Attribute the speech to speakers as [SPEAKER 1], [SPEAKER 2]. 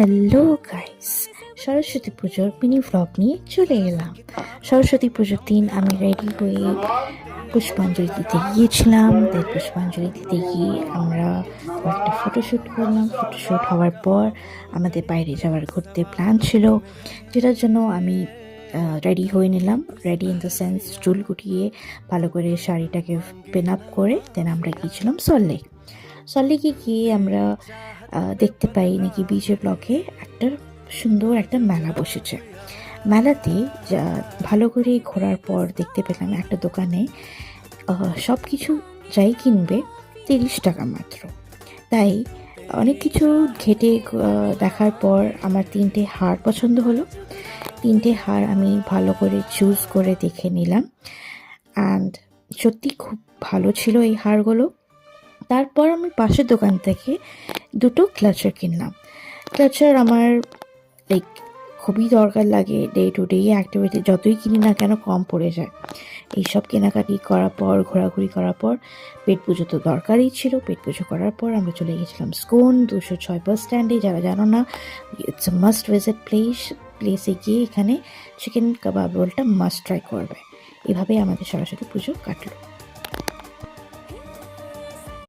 [SPEAKER 1] Hello guys, Saraswati পুজোর mini vlog নিয়ে চলে এলাম। সরস্বতী পুজোর দিন আমি রেডি হয়ে পুষ্পাঞ্জলি দিতে গিয়েছিলাম। দেন পুষ্পাঞ্জলি দিতে গিয়ে আমরা একটা ফটোশ্যুট করলাম। ফটোশ্যুট হওয়ার পর আমাদের বাইরে যাওয়ার ঘুরতে প্ল্যান ছিল, যেটার জন্য আমি রেডি হয়ে নিলাম। রেডি ইন দ্য সেন্স, চুল গুটিয়ে ভালো করে শাড়িটাকে পিন আপ করে দেন আমরা গিয়েছিলাম সল্টলেক। সল্টলেকে গিয়ে আমরা দেখতে পাই নাকি বিচের ব্লকে একটা সুন্দর একটা মেলা বসেছে। মেলাতে যা ভালো করে ঘোরার পর দেখতে পেলাম একটা দোকানে সব কিছু যাই কিনবে 30 টাকা মাত্র। তাই অনেক কিছু ঘেটে দেখার পর আমার 3টে হার পছন্দ হলো। 3টে হার আমি ভালো করে চুজ করে দেখে নিলাম, অ্যান্ড সত্যি খুব ভালো ছিল এই হারগুলো। তারপর আমি পাশের দোকান থেকে 2টো ক্লাচার কিনলাম। ক্লাচার আমার লাইক খুবই দরকার লাগে, ডে টু ডে অ্যাক্টিভিটি যতই কিনি না কেন কম পড়ে যায়। এইসব কেনাকাটি করার পর, ঘোরাঘুরি করার পর পেট পুজো তো দরকারই ছিল। পেট পুজো করার পর আমরা চলে গেছিলাম স্কোন 206 বাস স্ট্যান্ডে। যারা জানো না, ইটস আ মাস্ট ভিজিট প্লেসে গিয়ে এখানে চিকেন কাবাব রোলটা মাস্ট ট্রাই করবে। এভাবেই আমাদের সরস্বতী পুজো কাটলো।